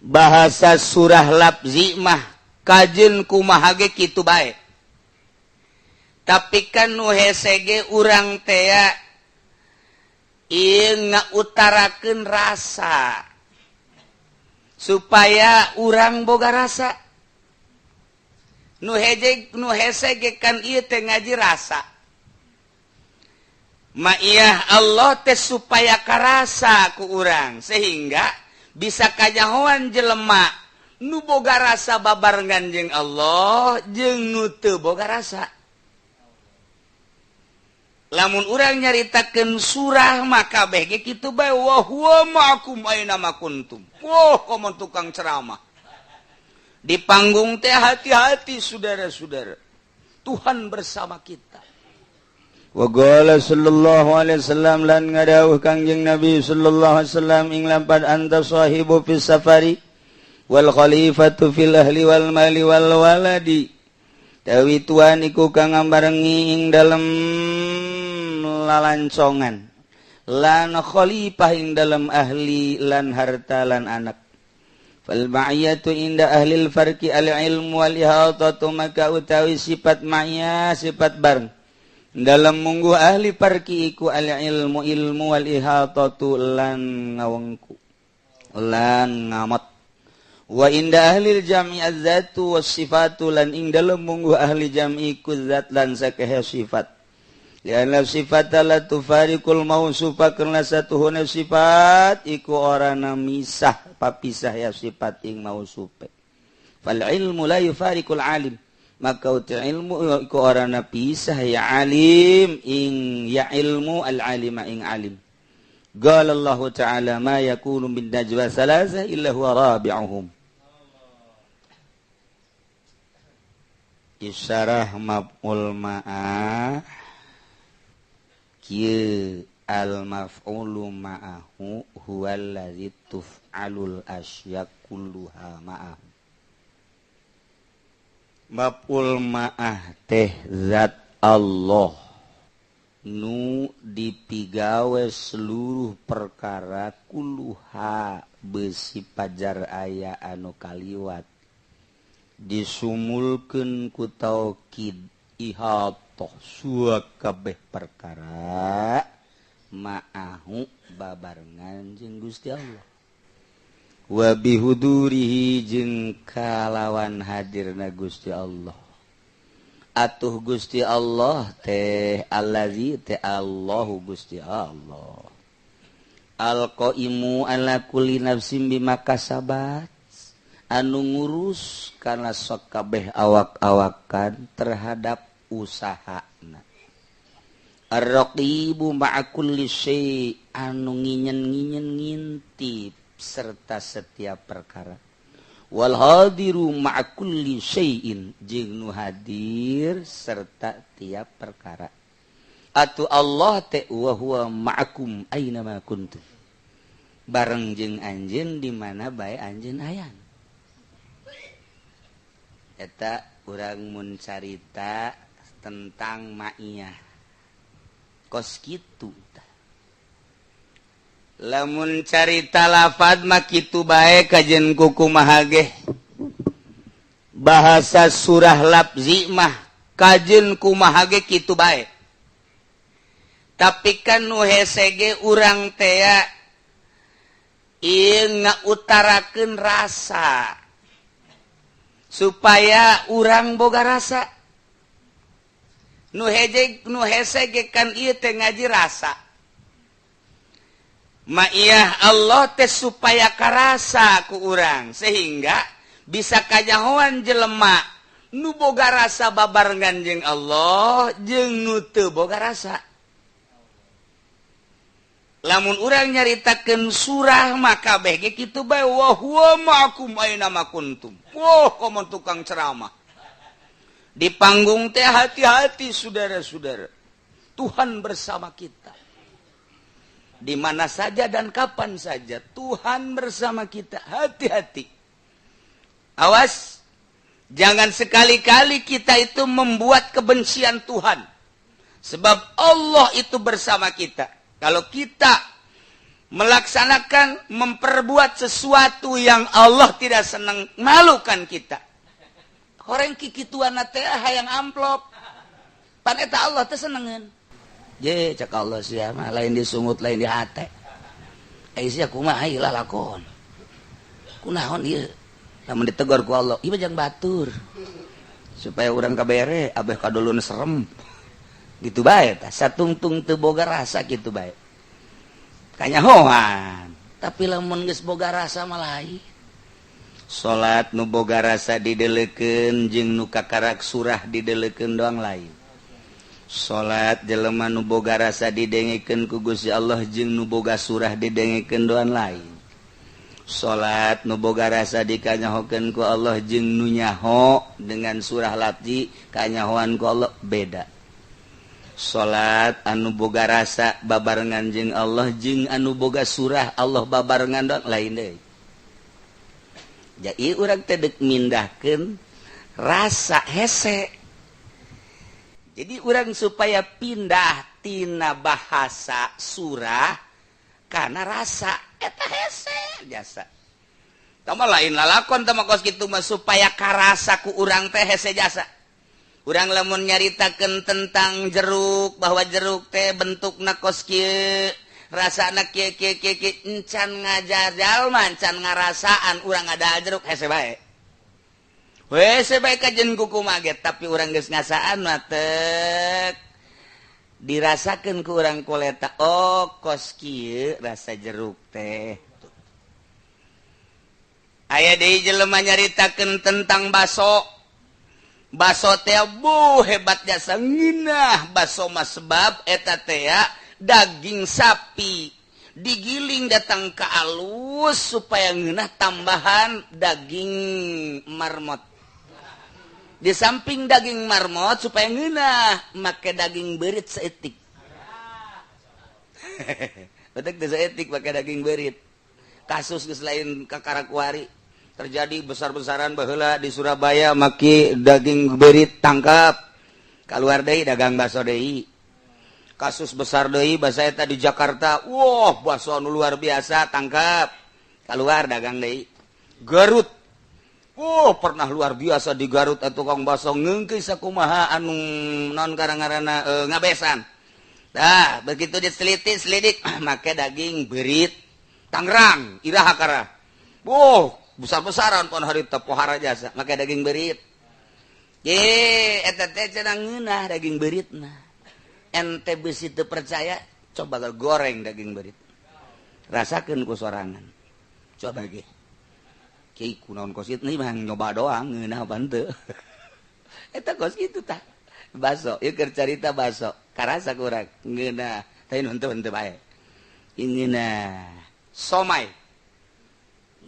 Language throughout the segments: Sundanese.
bahasa surah labzi mah kajen kumaha ge kitu bae. Tapi kan nu hesege urang teh ieu ngautarakeun rasa supaya urang boga rasa. Nu hesege kan ieu teh ngaji rasa. Ma'iyah Allah teh supaya karasa ku urang sehingga bisa kanyahoan jelema nu boga rasa babarengan jeung Allah jeung nu teu boga rasa. Lamun urang nyaritakeun surah maka kabeh ge kitu bae wa huwa ma'akum aina ma kuntum. Wah, komo tukang ceramah. Di panggung teh hati-hati saudara-saudara. Tuhan bersama kita. Wa qala sallallahu alaihi wasallam lan ngadawuh Kangjeng Nabi sallallahu alaihi wasallam ing lampad anta sahibu fis safari wal khalifatu fil ahli wal mali wal waladi. Tawi tuan iku kang ngabarengi ing dalem lalancongan lan khalifah ing dalem ahli lan harta lan anak. Fal ma'iyatu inda ahli al farqi al ilmu wal ihatatu maka utawi sifat ma'iyah sifat bareng dalam munggu ahli parki iku al ilmu wal ihatatu lan ngawengku lan ngamat wa inda ahli jam'i az-zatu was sifatu lan ing dalam munggu ahli jam'i ku zat lan sakeh sifat lianna sifata la tufariqul mausufa karna satuhuna sifat iku orana misah papisah ya sifat ing mausupe fal ilmu la yufariqul alim maka uti ilmu iku orana pisah ya alim ing ya ilmu al alima ing alim. Qala Allah Ta'ala ma yakunu min najwa salasa illa huwa rabi'uhum. Isyarah maf'ul ma'ah kieu al maf'ulu ma'ahu huwa allazi tuf'alul asya kulluha ma'ahu. Maf'ul ma'ah teh zat Allah nu dipigawe seluruh perkara kulluha besi pajar aya anu kaliwat disumulkeun ku taukid ihatoh suak kabeh perkara ma'ahu babarengan jeung Gusti Allah wa bihudurihi jeung kalawan hadirna Gusti Allah atuh Gusti Allah teh allazi teh Allahu Gusti Allah alqaimu ala kulli nafsin bima kasabat anu ngurus kana sok kabeh awak-awakan terhadap usahana ar-raqibu ma'a kulli syai anu nginyen-nginyen ngintip serta setiap perkara wal hadiru ma'a kulli syai'in jeung nu hadir serta tiap perkara atu Allah teh wa huwa ma'akum aina ma kuntum bareng jeung anjeun di mana bae anjeun aya eta urang mun carita tentang ma'iyah kos kitu lamun carita lafad mah kitu bae kajen kuku mahage bahasa surah labzi mah kajen kumahage kitu bae tapi kan nu hesege urang teh ieu ngautarakeun rasa supaya urang boga rasa nu hesege kan ieu teh ngaji rasa. Ma'iyah Allah teh supaya karasa ku urang sehingga bisa kanyahoan jelema nu boga rasa babarengan jeung Allah jeung nu teu boga rasa. Lamun urang nyaritakeun surah maka kabeh ge kitu bae wa huwa ma'akum aina ma kuntum. Wah, komo tukang ceramah. Di panggung teh hati-hati saudara-saudara. Tuhan bersama kita. Di mana saja dan kapan saja Tuhan bersama kita. Hati-hati. Awas, jangan sekali-kali kita itu membuat kebencian Tuhan. Sebab Allah itu bersama kita. Kalau kita melaksanakan memperbuat sesuatu yang Allah tidak senang, malukan kita. Horeng kikituan teh hayang amplop. Pan eta Allah teh senengeun. Je cak Allah sia mah lain disungut lain di hate. Sia kumaha ieu lalakon. Kunaon ieu? Lamun ditegur ku Allah, ieu jang batur. Supaya urang kabere abeh kadulun serem. Gitu bae tah, satungtung teu boga rasa kitu bae. Kanyahoan, tapi lamun geus boga rasa mah lain. Salat nu boga rasa dideleukeun jeung nu kakarak surah dideleukeun doang lain. Salat jelema nu boga rasa didengekeun ku Gusti Allah jeung nu boga surah didengekeun doang lain. Salat nu boga rasa dikanyahokeun ku Allah jeung nu nyaho dengan surah lafzi kanyahoan ku Allah beda. Salat anu boga rasa babarengan jeung Allah jeung anu boga surah Allah babarengan doang lain deui. Jadi urang teh deuk mindahkeun rasa hese. Jadi urang supaya pindah tina bahasa surah kana rasa eta hese jasa. Tama lain lalakon tama kos kitu mah supaya karasa ku urang teh hese jasa. Urang lamun nyaritakeun tentang jeruk bahwa jeruk teh bentukna kos kieu, rasana kieu encan ngajar jalma encan ngarasaan urang ada jeruk hese bae. Hese bae kajen kuku maget tapi urang geus ngasaan mah teu dirasakeun ku urang koleta. Oh kos kieu rasa jeruk teh. Aya deui jelema nyaritakeun tentang baso. Baso teh hebat jasa ngeunah baso mah sebab eta teh daging sapi digiling datang ke alus supaya ngeunah tambahan daging marmot. Di samping daging marmot supaya ngeunah make daging beurit saeutik. Betul teh saeutik make daging beurit. Kasus geus lain kakarakuari terjadi besar-besaran baheula di Surabaya make daging beurit tangkap. Kaluar deui dagang baso deui. Kasus besar deui basa eta di Jakarta. Wah, baso anu luar biasa tangkap. Kaluar dagang deui. Garut. Oh, pernah luar biasa di Garut tukang baso ngeungkeun sakumaha anu naon ngaranna ngabesan. Tah, begitu diselidik make daging beurit Tangerang, iraha kara. Oh, besar-besaran pon harita pohara jasa make daging beurit. Ye, eta teh cenah ngeunah daging beuritna. Ente beusi teu percaya, coba goreng daging beurit. Rasakeun ku sorangan. Coba ge. Kieu kunaon kos kitu mah nyoba doang ngeunah pan teu. Eta kos kitu tah. Baso, ieu keur carita baso. Karasa ku urang ngeunah, tapi nu henteu bae. Ingeunah somai.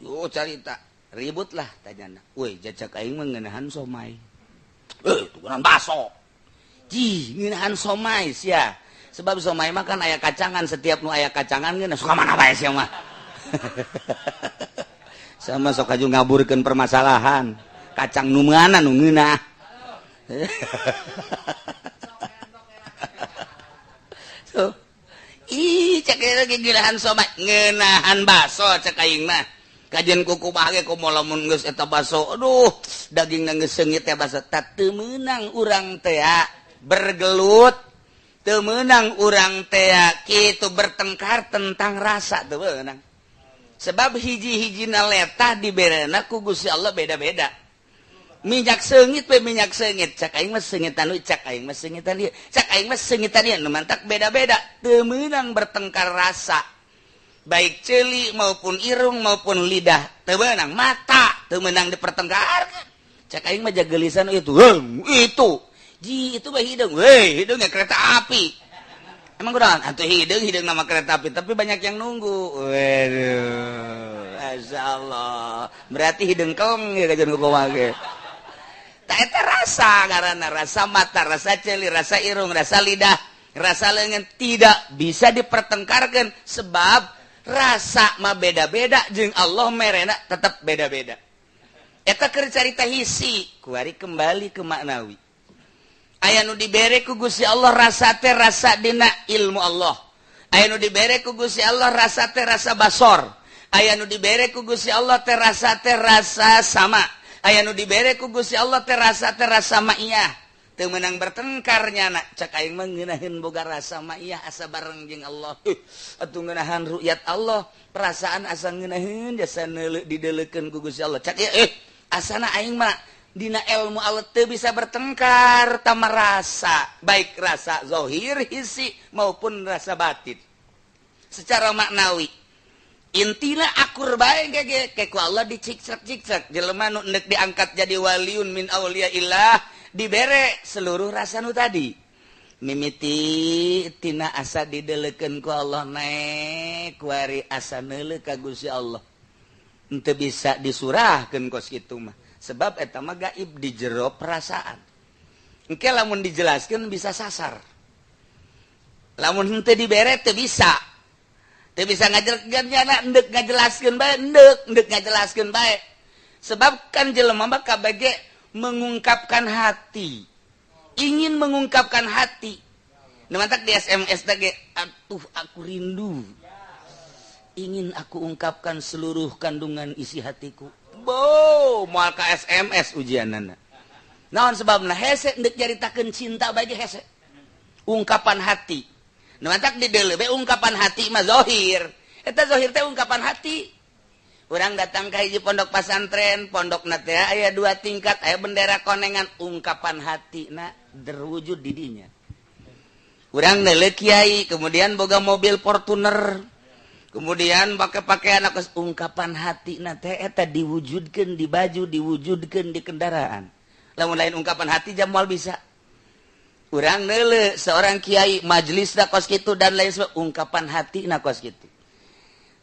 Oh carita ribut lah tanyana. Woi jajak aing mah ngeunahan somai. Tukeran baso. Ji ngeunahan somai sia. Sebab somai mah kan aya kacangan, setiap nu aya kacangan geuna suka mana bae sia mah. Sama sok aju ngaburkeun permasalahan. Kacang nu meunana nu ngeunah. So, cek lagi ngeunahan somai, ngeunahan baso cek aing mah. Kajian kuku bahage ku lamun geus eta baso. Aduh, dagingna geus seungit teh baso. Teu meunang urang teh bergelut. Teu meunang urang teh kitu bertengkar tentang rasa teu meunang. Sebab hiji-hijina letah diberena ku Gusti Allah beda-beda. Minyak seungit we minyak seungit. Cak aing mah seungitan ieu, cak aing mah seungitan ieu. Cak aing mah seungitan ieu, nu mantak beda-beda. Teu meunang bertengkar rasa. Baik ceuli maupun irung maupun lidah teu meunang, mata teu meunang dipertengkarkeun. Cak aing mah jagelisan itu. Itu. Ji itu mah hideung. Hideungnya kereta api. Emang kunaon? Atuh hideung nama kereta api, tapi banyak yang nunggu. Waduh. Masyaallah. Berarti hideung keleng ya kajian kumaha ge. Tah eta rasa ngaranna, rasa mata, rasa ceuli, rasa irung, rasa lidah, rasa leungeun tidak bisa dipertengkarkeun sebab rasa mah beda-beda jeung Allah merena tetap beda-beda. Eta keur carita hisi, kuari kembali ke maknawi. Aya nu dibere ku Gusti Allah rasa teh rasa dina ilmu Allah. aya nu dibere ku Gusti Allah rasa teh rasa basor, aya nu dibere ku Gusti Allah teh rasa sama, aya nu dibere ku Gusti Allah teh rasa ma'iyah. Teu meunang bertengkarnya nak cak aing mah ngeunaheun boga rasa ma'iyah asa bareng jeung Allah. Atuh ngeunahan ru'yat Allah, perasaan asa ngeunaheun jasa neuleuh dideuleukeun ku Gusti Allah. Cak ieu asana aing mah dina ilmu Allah teu bisa bertengkar tama rasa, baik rasa zahir hisi maupun rasa batin. Secara maknawi intina akur bae ge ku Allah dicicak-cicak jelema nu neuk diangkat jadi waliun min auliyaillah dibere seluruh rasa nu tadi. Mimiti tina asa dideuleukeun ku Allah naik kuari asa neuleuh ka Gusti Allah. Henteu bisa disurahkeun kos kitu mah. Sebab eta mah gaib di jero perasaan. Engke lamun dijelaskeun bisa sasar. Lamun henteu dibere teu bisa. Teu bisa endek ngajelaskeun bae, endek ngajelaskeun bae. Sebab kan jelema mah kabage mengungkapkan hati, ingin mengungkapkan hati. Nemantak di SMS tadi, atuh aku rindu, ingin aku ungkapkan seluruh kandungan isi hatiku. Bo, moal ka SMS ujianana. Naon sebabna hese endek nyaritakeun cinta bagi hese. Ungkapan hati. Nemantak di deuleu be ungkapan hati mah zahir. Eta zahir teh ungkapan hati. Urang datang ke hiji pondok pasantren, pondok teh aya 2 tingkat, aya bendera konengan, ungkapan hatina terwujud di dinya. Urang neuleuh kiai, kemudian boga mobil Fortuner, kemudian pakai pakaian ungkapan hatina teh eta diwujudkeun di baju, diwujudkeun di kendaraan. Lamun lain ungkapan hati jam moal bisa. Urang neuleuh seorang kiai majelisna kos kitu dan lain sebagainya, ungkapan hatina kos kitu.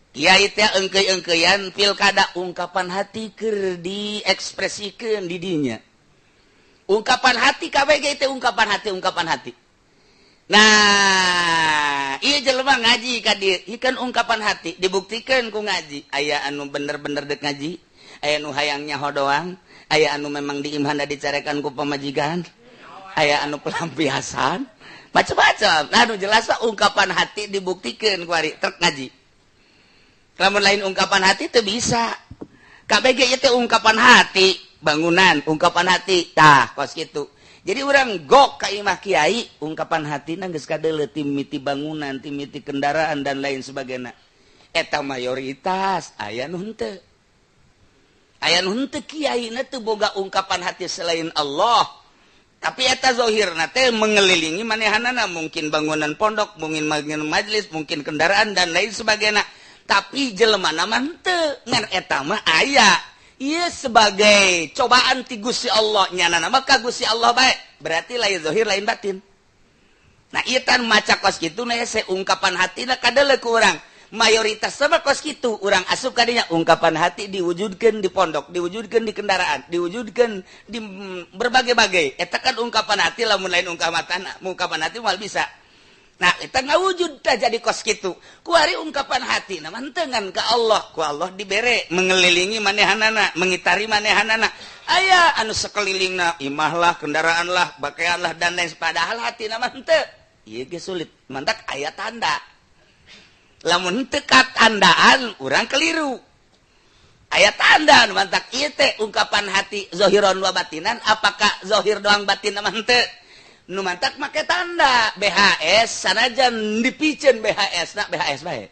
Kiai teh engkeuy-engkeuyan pilkada ungkapan hati keur diekspresikeun di dinya. Ungkapan hati kabeh ge teh ungkapan hati. Nah, ieu jelema ngaji ka dieu, ikan ungkapan hati dibuktikeun ku ngaji. Aya anu bener-bener deuk ngaji, aya nu hayang nyaho doang, aya anu memang diimhanda dicarekan ku pamajikan, aya anu pelampiasan, macam-macam. Nah, nu jelas ungkapan hati dibuktikeun ku ari trek ngaji. Lamun lain ungkapan hati itu bisa. KBG itu ungkapan hati, bangunan, ungkapan hati. Tah, kos gitu. Jadi orang gok ka imah kiai, ungkapan hati geus kadeuleuh timiti bangunan, timiti kendaraan dan lain sebagainya. Eta mayoritas aya nu henteu. Aya nu henteu kiaina teu boga ungkapan hati selain Allah. Tapi eta zahirna teh mengelilingi manehanana, mungkin bangunan pondok, mungkin majelis, mungkin kendaraan dan lain sebagainya. Tapi jelema nama henteu ngan eta mah aya ieu sebagai cobaan ti Gusti Allah nyana nama ka Gusti Allah bae, berarti lain zahir lain batin. Nah ieu tan maca kos kitu na hese ungkapan hatina kadeuleuh ku urang. Mayoritas sama kos kitu urang asup ka dinya ungkapan hati diwujudkeun di pondok, diwujudkeun di kendaraan, diwujudkeun di berbagai-bagai. Eta kan ungkapan hati lamun lain ungkapan hati moal bisa. Nah, kita ngawujud dah jadi kos kitu. Kuari ungkapan hati, nah mantengan ke Allah. Ku Allah dibere, mengelilingi manehanana, mengitari manehanana. Aya anu sekelilingna, imah lah, kendaraan lah, pakaian lah, dan lain. Padahal hati nama henteu. Iya ge sulit. Mantak aya tanda. Lamun henteu tandaan, urang keliru. Aya tanda, mantak ieu teh ungkapan hati zahiron wa batinan, apakah zahir doang batin nama henteu? Nu mantak make tanda BHS sanajan dipikeun BHS na BHS bae.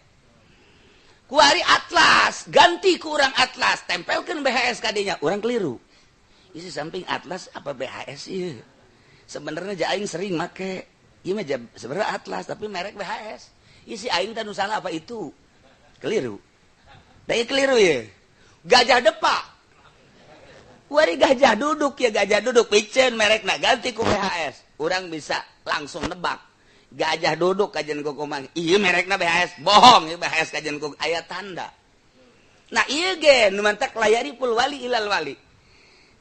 Kuari atlas, ganti ku urang atlas, tempelkeun BHS ka dinya, urang keliru. Isi samping atlas apa BHS ieu. Sebenarnya ja aing sering make. Ieu mah sebenarnya atlas tapi merek BHS. Isi aing teh nu salah apa itu? Keliru. Da ieu keliru ye. Gajah depak. Kuari gajah duduk ya gajah duduk pikeun merekna ganti ku BHS. Urang bisa langsung nebak. Gajah duduk kajen kukumang. Iya merekna BHS. Bohong ya BHS kajen kuk. Aya tanda. Nah iya gen. Numantak layari pul wali ilal wali.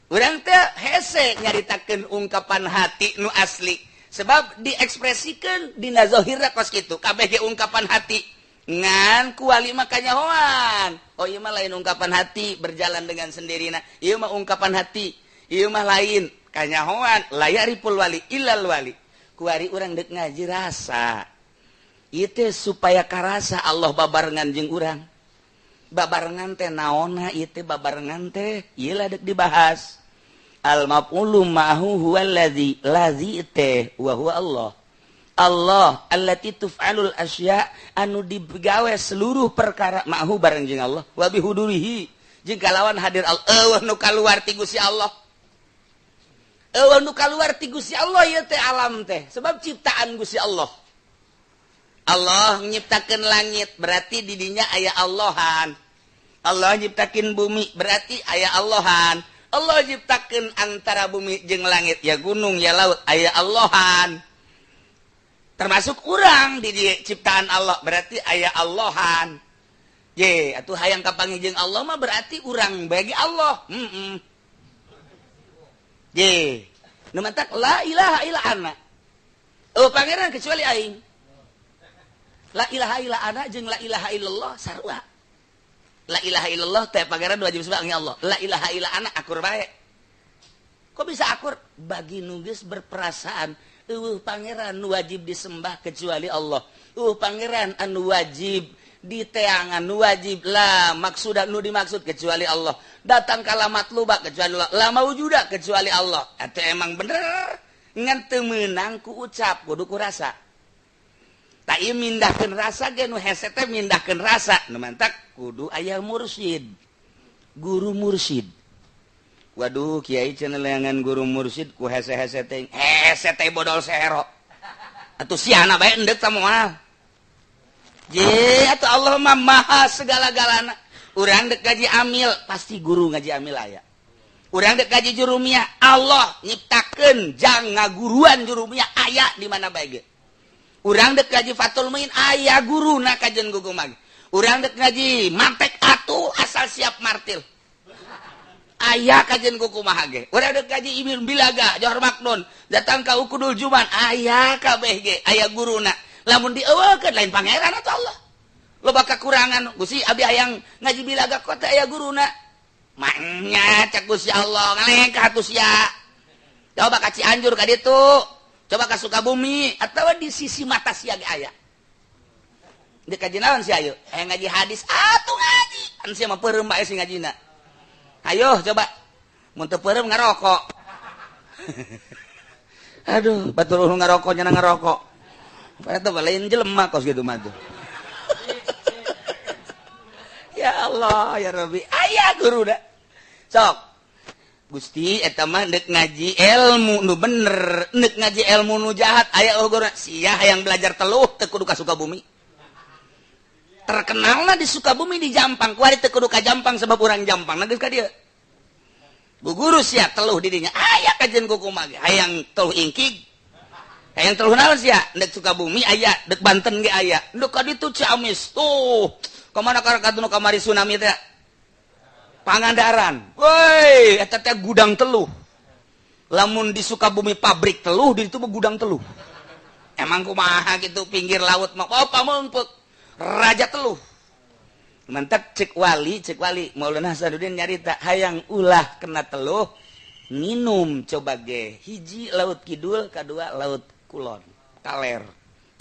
Urang teh hese nyaritakeun ungkapan hati nu asli. Sebab diekspresikan dina zahirna kos kitu. Kabeh ge ungkapan hati. Ngan kuali mah kanyahoan. Oh iya mah lain ungkapan hati. Berjalan dengan sendirina. Iya mah ungkapan hati. Iya mah lain. Kanyahoan layari pul wali ilal wali. Kuari urang dek ngaji rasa. itu supaya karasa Allah babarengan jeung urang babarengan teh naonna itu babarengan teh ieu dek dibahas al maf'ulu ma'hu huwal ladzi teh wa huwa Allah allati tuf'alul asya anu digawe seluruh perkara ma'hu bareng jeung Allah wa bihudurihi jeung kalawan hadir Allah nu kaluar ti Gusti Allah nu kaluar ti Gusti Allah ieu teh alam teh sebab ciptaan Gusti Allah nyiptakeun langit berarti di dinya aya Allahan Allah nyiptakeun bumi berarti aya Allahan Allah nyiptakeun antara bumi jeung langit ya gunung ya laut aya Allahan termasuk urang di ciptaan Allah berarti aya Allahan ye atuh hayang kapanggih jeung Allah mah berarti urang bagi Allah ye nu mantak la ilaha illa ana pangeran kecuali aing la ilaha illa ana jeung la ilaha illallah sarua la ilaha illallah teh pangeran wajib sebagai Allah la ilaha illa ana akur bae kok bisa akur bagi nu geus berperasaan pangeran nu wajib disembah kecuali Allah pangeran anu wajib diteangan nu wajib lah maksud nu dimaksud kecuali Allah datang kalamat luba kecuali Allah la maujuda kecuali Allah atuh emang bener ngan teu meunang ku ucap kudu ku rasa tak ieu mindahkeun rasa ge nu hese teh mindahkeun rasa nu mantak kudu aya mursyid guru mursyid. Waduh kiai cenah leangan guru mursyid ku hese-hese teh bodol sehero atuh siana bae endek tah moal je atuh Allah mah maha segala-galana urang dek gaji amil pasti guru ngaji amil aya urang dek gaji jurumiyah Allah nyiptakeun jang ngaguruan jurumiyah aya di mana bae ge urang dek gaji fatul muin aya guruna kajen gugum mah urang dek ngaji mantek atuh asal siap martil aya kajen ku kumaha ge urang dek gaji Ibnu Bilaga Johor Maknun datang ka Ukudul Juman aya kabeh ge aya guruna lamun dieuwekeun lain pangeran atuh Allah loba kakurangan Gusti abdi hayang ngaji Bilaga kota aya guruna manya cek Gusti Allah ngaleng ka atuh sia coba ka Cianjur ka ditu coba ka Sukabumi atawa di sisi mata sia ge aya dek kaji naon sia ayeuna ngaji hadis atuh ngaji an sia mah peureum bae si ngajina. Ayo coba mun teu peureum ngarokok. Aduh, batur ngarokok nya ngarokok. Eta lain jelema kos gitu mah tuh. Ya Allah, ya Rabbi. Aya guru da. Sok. Gusti eta mah deuk ngaji ilmu nu bener, deuk ngaji ilmu nu jahat. Aya guru sia hayang belajar teluh teu kudu ka Sukabumi. Terkenalna di Sukabumi di Jampang kuari teu kudu ka Jampang sebab urang Jampang geus ka dieu guguru sia teluh di dinya aya kajen kuku mah hayang teluh ingkig hayang teluh naon sia dek Sukabumi aya dek Banten ge aya dek ka ditu Ciamis tuh kamana karakatuna kamari tsunami teh Pangandaran woi eta teh gudang teluh lamun di Sukabumi pabrik teluh di ditu gudang teluh emang kumaha gitu pinggir laut mah pameungpeuk raja teluh mantap cek wali Maulana Hasanuddin nyarita hayang ulah kena teluh nginum coba ge hiji laut kidul kadua laut kulon kaler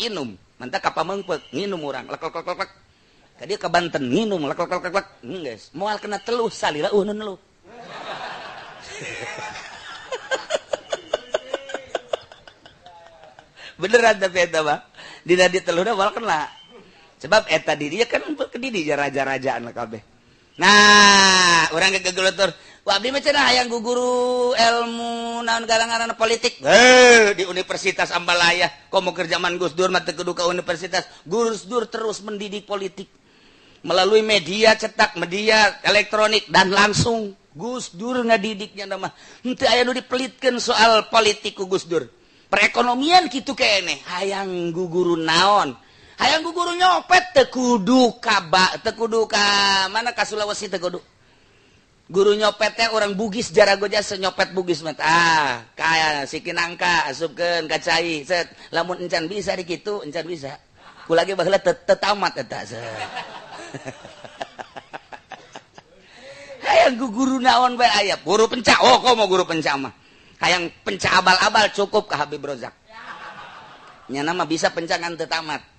inum mantap ka pameungpeuk nginum urang lek tadi ka Banten nginum lek geus moal kena teluh salila nu neluh beneran tapi eta mah dina di teluhna moal kena sebab eta di dia kan kedidi raja-rajaan kabeh. Nah, urang gegelutur, wa abdi mah cenah hayang guguru ilmu naon garangaranna politik. Di Universitas Ambalaya, komo keur zaman Gus Dur mah teu kudu ka universitas. Gus Dur terus mendidik politik melalui media cetak, media elektronik dan langsung Gus Dur ngadidiknya mah. Henteu aya nu dipelitkeun soal politik ku Gus Dur. Perekonomian kitu keneh, hayang guguru naon? Hayang guru nyopet teu kudu ka mana ka Sulawesi teu kudu. Guru nyopet teh urang Bugis jarago jasa nyopet Bugis mah. Kaya siki nangka asupkeun ka cai. Set lamun encan bisa di kitu encan bisa. Kula ge baheula teu tamat eta. Hayang guru naon bae aya? Guru penca. Oh, kok mau guru penca mah. Hayang penca abal-abal cukup ka Habib Rozak. Nya nama bisa penca ngan teu tamat.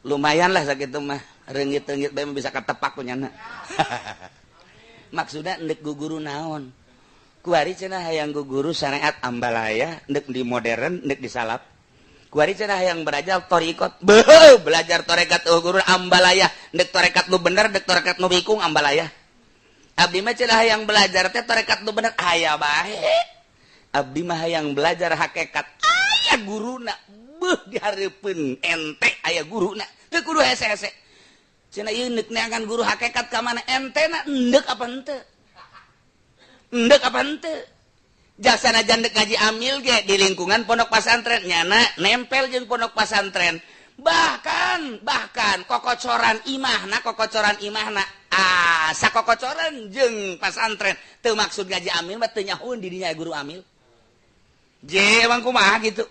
lumayanlah sakitu mah reungit-reungit bae bisa katepak punyana maksudna endek guguru naon kuari cenah hayang guguru syariat ambalaya endek di modern endek disalap kuari cenah hayang belajar thariqat belajar tarekat guru ambalaya endek tarekat nu bener endek tarekat nu bikung ambalaya abdi mah cenah hayang belajar teh tarekat nu bener aya bae abdi mah hayang belajar hakikat aya guruna dihareupeun ente aya guruna teu kudu hese-hese cenah ieu neuk neangan guru hakikat ka mana entena endek apa henteu endek apa henteu jasana jandek ngaji amil ge di lingkungan pondok pesantren nyana nempel jeung pondok pesantren bahkan kokocoran imahna sakokocoran jeung pesantren teu maksud ngaji amil mah teu nyahoeun di dinya guru amil je emang kumaha gitu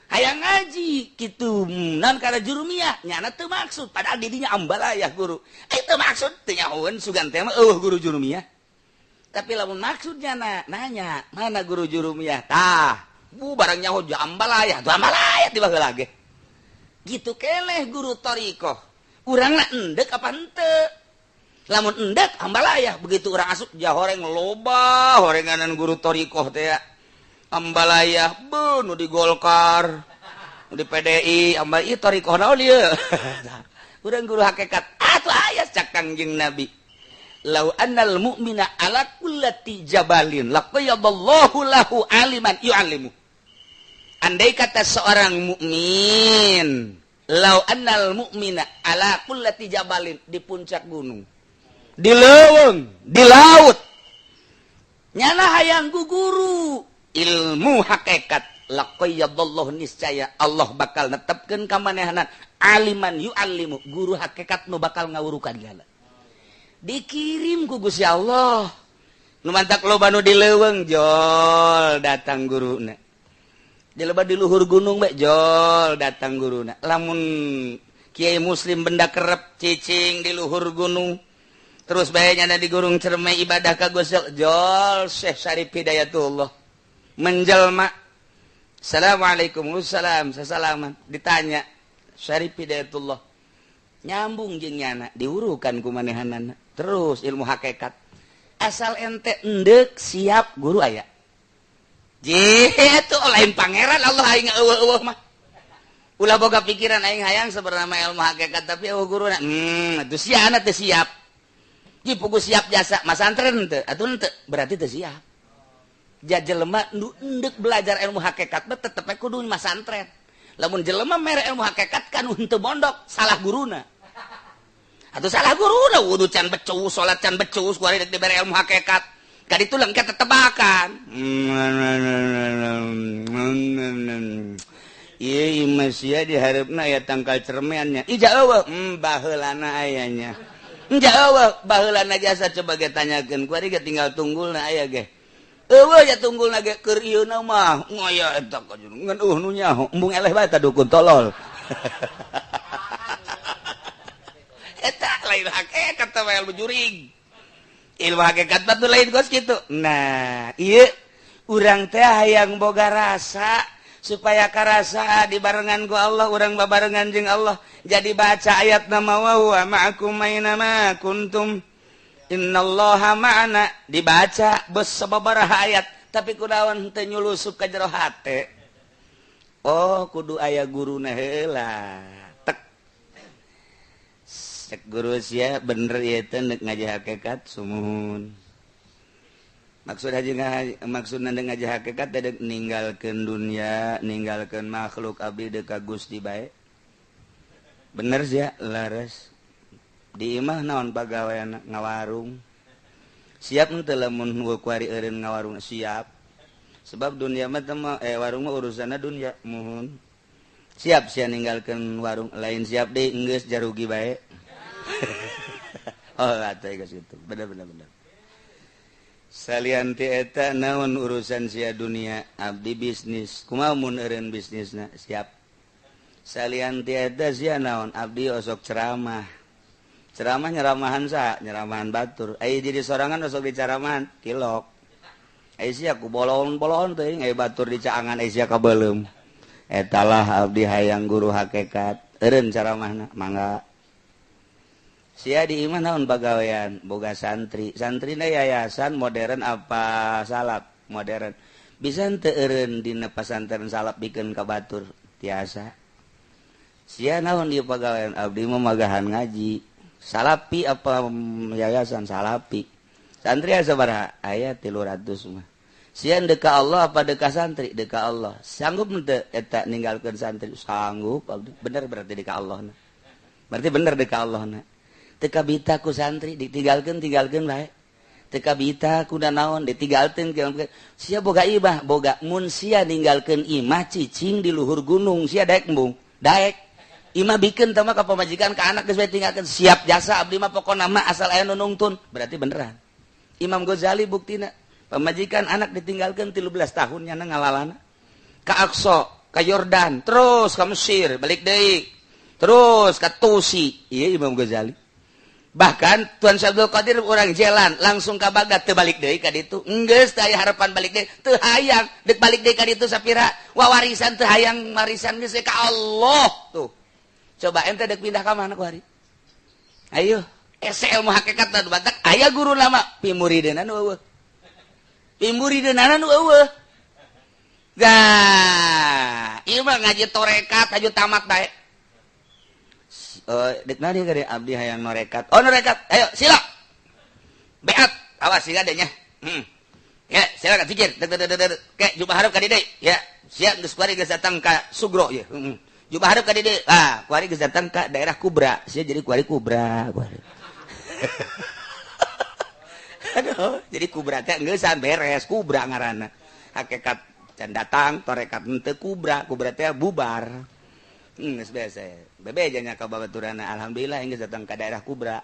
hayang ngaji gitu nan kana jurumiyah nyana teu maksud padahal di dinya ambalaya guru teu maksud teu nyahoeun sugan teh mah guru jurumiyah tapi lamun maksudnya nanya mana guru jurumiyah tah barang nyaho ambalaya tuh ambalaya tiba heula ge gitu keleh guru thariqah urangna endek apa henteu lamun endek ambalaya begitu urang asup jahoreng loba horenganan guru thariqah teh ambalaya nu di Golkar nu di PDI ambalaya ieu thariqah naon ieu urang guru hakikat atuh aya cak Kangjeng Nabi lau annal mu'mina ala kullati jabalin laqayyadallahu lahu aliman yu'allimu andai kata seorang mukmin lau annal mu'mina ala kullati jabalin di puncak gunung di leuweung di laut nyana hayang guguru ilmu hakikat laqayyadallahu niscaya Allah bakal netepkeun ka manehna aliman yu'allimu guru hakikat nu bakal ngawurukan diana dikirim ku Gusti Allah nu mantak loba nu di leuweung jol datang guruna di loba di luhur gunung bae jol datang guruna lamun kiai muslim benda kerep cicing di luhur gunung terus bae nyana di gurung Cermai ibadah ka Gusti jol Syekh Syarif Hidayatullah menjelma assalamualaikum wassalam sasalaman ditanya Syarif Hidayatullah nyambung jeung nyana diurukan ku manehanana terus ilmu hakikat asal ente endek siap guru aya jitu lain pangeran Allah aing eueuh mah ulah boga pikiran aing hayang sabernama ilmu hakikat tapi guruna atuh siana teu siap ji pugu siap jasa masantren teu atuh teu berarti teu siap jelema nu endek belajar ilmu hakikat mah tetep kudu masantren lamun jelema mere ilmu hakikat kan henteu mondok salah guruna atau salah guruna wudu can becus salat can becus kuari dek dibere ilmu hakikat ka ditu lengket tetebakan ieu imah sia dihareupna aya tangkal cermennya ija eueuh baheulana ayanya ija eueuh baheulana jasa coba ge tanyakeun kuari ge tinggal tunggulna aya ge eueuh ya tunggulna ge keur ieuna mah ngaya eta ka ngan nu nyaho embung eleh bae ta dukun tolol eta lain hakikat teh ilmu jurig ilmu hakikat batu lain gos kitu nah ieu urang teh hayang boga rasa supaya karasa dibarengan ku Allah urang babarengan jeung Allah jadi baca ayat nama wa huwa ma'akum aina ma kuntum innallaha ma'ana dibaca beus sababaraha ayat tapi kunaon teu nyulusup ka jero hate oh kudu aya guruna heula guru sia bener ieu teh ngaji hakikat sumuhun maksudna ngaji hakikat teh ninggalkeun dunya ninggalkeun makhluk abdi deuk ka Gusti bae bener sia laras di imah naon pagaweana ngawarung siap henteu lamun kuari eureun ngawarung siap sebab dunya mah warung mah urusanna dunya muhun siap sia ninggalkeun warung lain siap deui geus jarugi bae oh atuh geus kitu bener salian ti eta naon urusan sia dunia abdi bisnis kumaha mun eureun bisnisna siap salian ti eta sia naon abdi osok ceramah nyeramahan nyeramahan batur ai jadi sorangan osok dicaramahan tilok ai sia ku bolon-bolon teuing ai batur dicaangan ai sia kabeulem eta lah abdi hayang guru hakikat eureun caramahna mangga sia di imah naon pagawean boga santrina yayasan modern apa salap modern bisa teu eureun dina pasantren salap bikin ka batur tiasa sia naon dieu pagawean abdi mah magahan ngaji salapi apa yayasan salapi santri aya sabaraha aya 300 mah sia deka Allah apa deka santri deka Allah sanggup teu eta ninggalkeun santri sanggup abdi bener berarti deka Allahna berarti bener deka Allahna teu kabita ku santri ditinggalkeun bae teu kabita ku naon ditinggalkeun sia boga imah boga mun sia ninggalkeun imah cicing di luhur gunung sia daek embung daek imah bikin tama ka pamajikan ka anak geus bae tinggalkeun siap jasa abdi mah pokona mah asal aya nu nungtun berarti beneran Imam Ghazali buktina pamajikan anak ditinggalkeun 13 tahun nya ngalalana ka Aqsa ka Yordan terus ka Mesir balik deui terus ka Tusi ieu Imam Ghazali bahkan Tuan Syabdul Qadir urang jalan langsung ka Baghdad teu balik deui ka ditu enggeus teu aya harapan balik deui teu hayang dek balik deui ka ditu sapira wawarisan teu hayang warisan geus ka Allah tuh coba ente dek pindah ka mana ku hari ayo ese ilmu hakikat nu batak aya guru lama pimurideuna nu eueuh pimurideuna nu eueuh gah ieu mah ngaji torekat aju tamat bae dek nadi kade abdi hayang norekat norekat ayo sila beat awas siga deh nya ya silakan pikir ke jubah hareup ka dieu ya siap geus kuari geus datang ka Sugro ya jubah hareup ka dieu kuari geus datang ka daerah Kubra sia jadi kuari Kubra kuari aduh jadi Kubra teh geeusan beres Kubra ngaranna hakikat can datang torekat teu Kubra teh bubar geus biasa bebe nya ka babaturana alhamdulillah geus datang ka daerah Kubra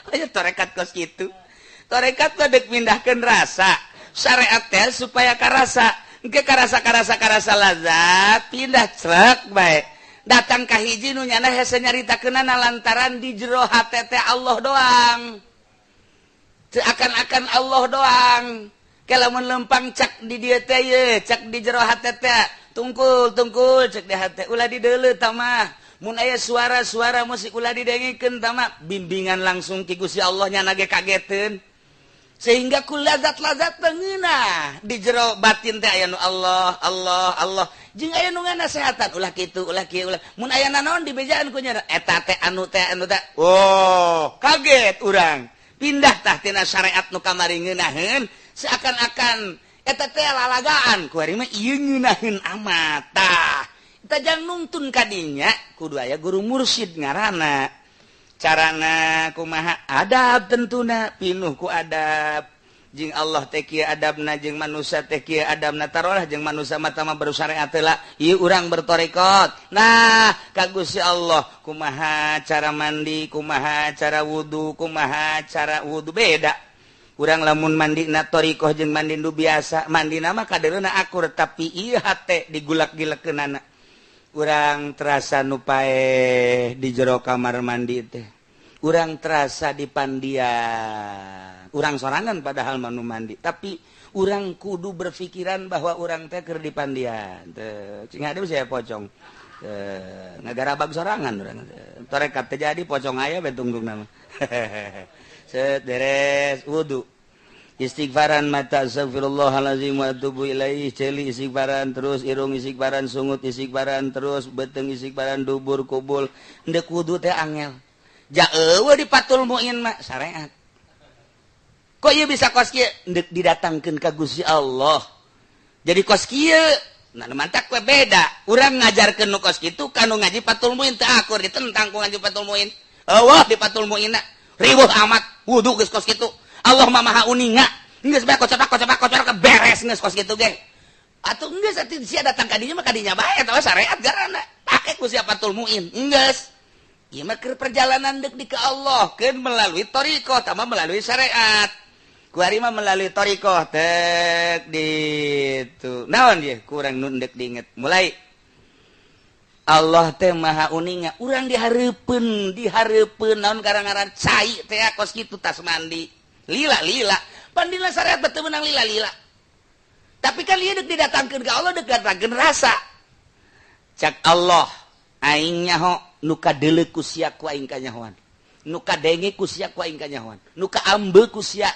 aya torekat kos kitu torekat mah deuk mindahkeun rasa syariat teh supaya karasa engke karasa lazat pindah crek bae datang ka hiji nu nyana hese nyaritakeunana lantaran di jero hate teh Allah doang teu akan Allah doang kalamun lempang cak di dieu teh ye cak di jero hate teh tungkul cek di hate ulah di deuleu tamah mun aya suara musik ulah didengikeun tamah bimbingan langsung ki Gusti Allah nya nage kageteun sehingga ku lazat-lazat teu ngeunah di jero batin teh aya nu Allah jeung aya nu nganasehatan ulah kitu ulah kieu ulah mun aya naon dibejaan ku nya eta teh anu teh oh kaget urang pindah tah tina syariat nu kamari ngeunaheun seakan-akan eta teh lalagaan ku ari mah ieu ngeunaheun amat tah eta jang nungtun ka dinya kudu aya guru mursyid ngaranna carana kumaha adab tentuna pinuh ku adab jeung Allah teh kieu adabna jeung manusia teh kieu adabna tarolah jeung manusia mah tama baru syariat heula ieu urang bertorekot nah ka Gusti Allah kumaha cara mandi kumaha cara wudu kumaha cara wudu beda urang lamun mandina torikoh jeung mandi nu biasa mandina mah kadereuna akur tapi ieu hate digulak-gilekeunana urang terasa nu paeh di jero kamar mandi teh urang terasa di pandian urang sorangan padahal manu mandi tapi urang kudu berpikiran bahwa urang teh keur di pandian teu cing hade saya pocong ngagarabag sorangan urang torekat teh jadi pocong aya we tunggungna mah set beres wudu istighfaran mata astagfirullahalazim wa atubu ilaih celi istighfaran terus irung istighfaran sungut istighfaran terus beteng istighfaran dubur kubul ndek wudu teh angel ja eueuh dipatul muin mah syariat kok ieu bisa kos kieu ndek didatangkeun ka Gusti Allah jadi kos kieu nah mantak we beda urang ngajarkeun nu kos kitu kanu ngaji patul muin teu akur ditentang ku ngaji patul muin eueuh di patul muinna riweuh amat wudu geus kos kitu Allah mah maha uninga geus bae kocok beres geus kos kitu ge atuh geus atuh sia datang ka dinya mah ka dinya bae eta syariat garana pake ku sia patul muin geus ieu mah keur perjalanan deuk di ka Allah keun melalui thariqah tama melalui syariat ku ari mah melalui thariqah teh ditu naon ieu kurang nu deuk diinget mulai Allah teh maha uninga urang dihareupeun naon karangaran cai teh kos kitu tas mandi lila pandina syariat beuteung menang lila tapi kan ieu deuk didatangkeun ka Allah deuk datangkeun rasa cak Allah aing nyaho nu kadeuleu ku sia ku aing kanyahoan nu kadenge ku sia ku aing kanyahoan nu kaambeu ku sia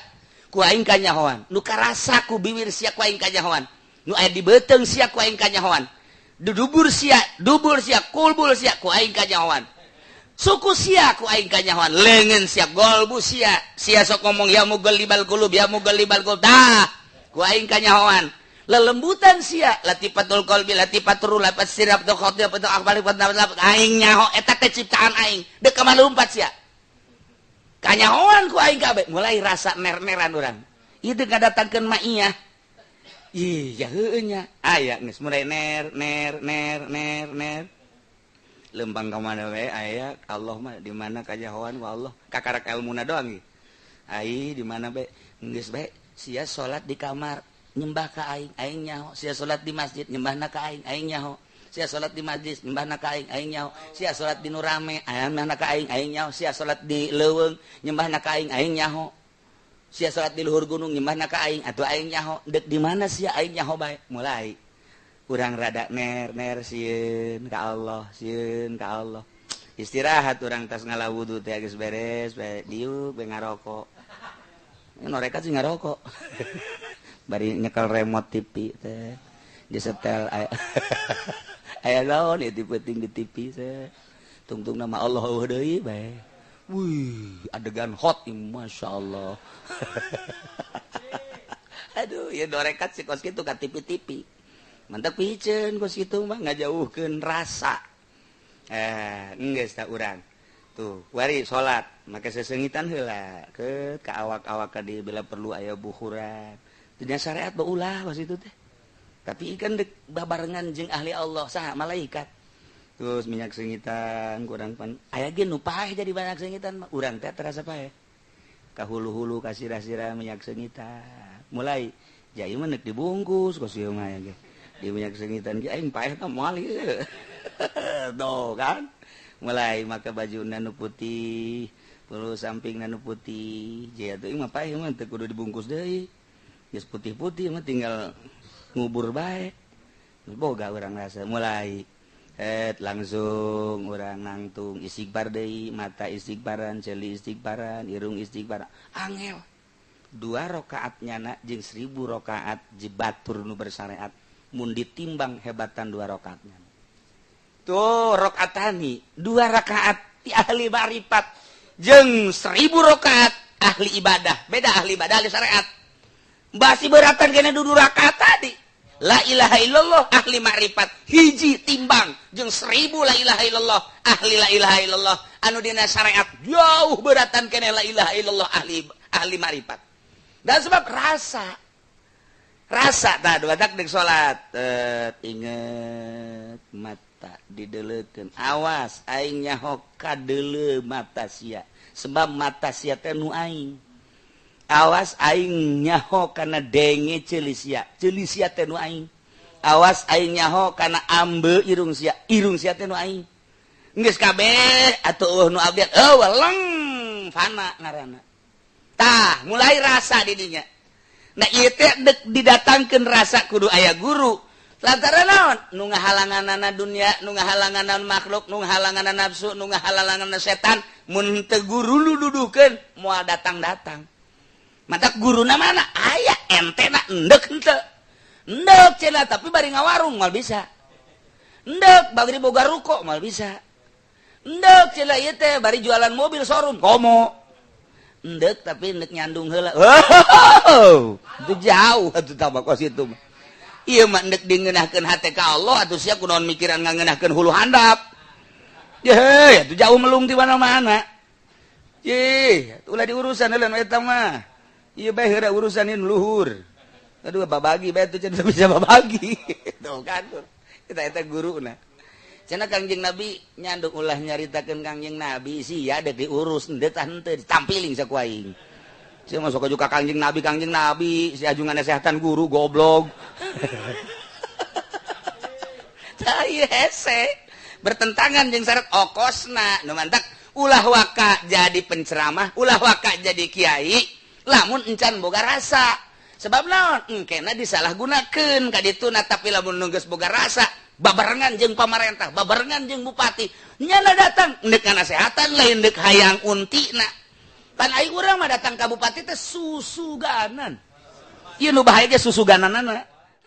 ku aing kanyahoan nu karasa ku bibir sia ku aing kanyahoan nu aya di beuteung sia ku aing kanyahoan dubur sia kulbul sia ku aing kanyahoan suku sia ku aing kanyahoan leungeun sia golbu sia sok ngomong ya mugallibal qulub ya mugallibal qulub tah ku aing kanyahoan lelembutan sia latifatul qalbi latifatul ruh lapat sirap tu khatib tu akbar aing nyaho eta teh ciptaan aing deuk ka malumpat sia kanyahoan ku aing kabeh mulai rasa ner-neran urang ieu deuk ngadatangkeun ma'iyah iya heueuh nya aya geus mulai ner lempang ka mana we aya Allah mah di mana kanyahoan ku Allah kakarak ilmuna doang ieu ai di mana be geus bae sia salat di kamar nyembah ka aing nyaho sia salat di masjid nyembahna ka aing nyaho sia salat di majlis nyembahna ka aing nyaho sia salat di nu rame nyembahna ka aing nyaho sia salat di leuweung nyembahna ka aing nyaho sia salat di luhur gunung nyembahna ka aing atuh aing nyaho deuk di mana sia aing nyaho bae mulai urang rada ner sieun ka Allah istirahat urang tas ngala wudu teh geus beres bae diuk bae ngarokok norekat sih ngarokok bari nyekel remote TV teh disetel aya naon ieu penting di TV teh tungtung nama Allah deui bae wih adegan hot masyaallah aduh ya norekat si kos kitu ka TV mantap piceun kos kitu mah ngajauhkeun rasa geus tah urang tuh wari salat make sesengitan heula ke awak-awak ka dieu bila perlu aya buhuran dina syariat beulah pas itu teh tapi ikan deuk babarengan jeung ahli Allah saha malaikat terus minyak sengitan kurang pan aya ge nu paeh jadi banyak sengitan mah urang teh terasa paeh ka hulu-hulu ka sirah-sirah minyak sengitan mulai jadi mah neuk dibungkus kos ieu mah ge di minyak sengitan ge aing paeh tah moal ieu tuh kan mulai make bajuna nu putih terus sampingna nu putih jadi atuh mah paeh mah teu kudu dibungkus deui geus putih-putih mah tinggal ngubur bae boga urang rasa mulai langsung urang nangtung istighfar deui mata istighfaran ceuli istighfaran irung istighfar angel 2 rakaatnyana jeung 1000 rakaat jibatur nu bersyariat mun ditimbang hebatan 2 rakaatnya tuh rakaatani 2 rakaat ti ahli ma'rifat jeung 1000 rakaat ahli ibadah beda ahli ibadah ahli syariat basi beratan kena 2 rakaat tadi la ilaha illallah ahli ma'rifat hiji timbang jeung 1000 la ilaha illallah ahli la ilaha illallah anu dina syariat jauh beratan kena la ilaha illallah ahli ma'rifat dan sebab rasa tah badak deuk salat inget mata dideuleukeun awas aing nyaho kadeuleu mata sia sebab mata sia teh nu aing awas aing nyaho kana denge ceuli sia teh nu aing awas aing nyaho kana ambe irung sia teh nu aing geus kabeh atuh nu abdi weleng fana ngaranna tah mulai rasa di dinya nah ieu teh didatangkeun rasa kudu aya guru lantaran naon nu ngahalanganana dunya nu ngahalanganana makhluk nu ngahalanganana nafsu nu ngahalanganana setan mun teu guru nu duduhkeun moal datang mata guruna mana aya entena endek cenah tapi bari ngawarung mal bisa endek bari boga ruko mal bisa endek cenah ieu teh bari jualan mobil showroom komo endek tapi endek nyandung heula itu jauh atuh tambah kos itu mah ieu mah endek dingeunahkeun hate ka Allah atuh sia kunaon mikiran ngangeunahkeun hulu handap ye atuh jauh melung di mana-mana ye ulah diurusan heula eta mah ieu bae heura urusan ieu luhur aduh babagi bae teh cenah bisa babagi tuh kan eta guruna cenah Kangjeng Nabi nyandung ulah nyaritakeun Kangjeng Nabi sia deuk diurus henteu tah henteu ditampiling saku aing sia masuk ka Kangjeng Nabi si ajungan nasehatan guru goblok tah ieu hese bertentangan jeung syarat okosna nu mantak ulah waka jadi penceramah ulah waka jadi kiai lamun encan boga rasa sebab naon kena disalahgunakeun ka ditu tapi lamun nunggeus boga rasa babarengan jeung pamarentah babarengan jeung bupati nyana datang neuk nasehatan lain deuk hayang untina pan ai urang mah datang ka bupati teh susuganan ieu nu bahaya ge susugananana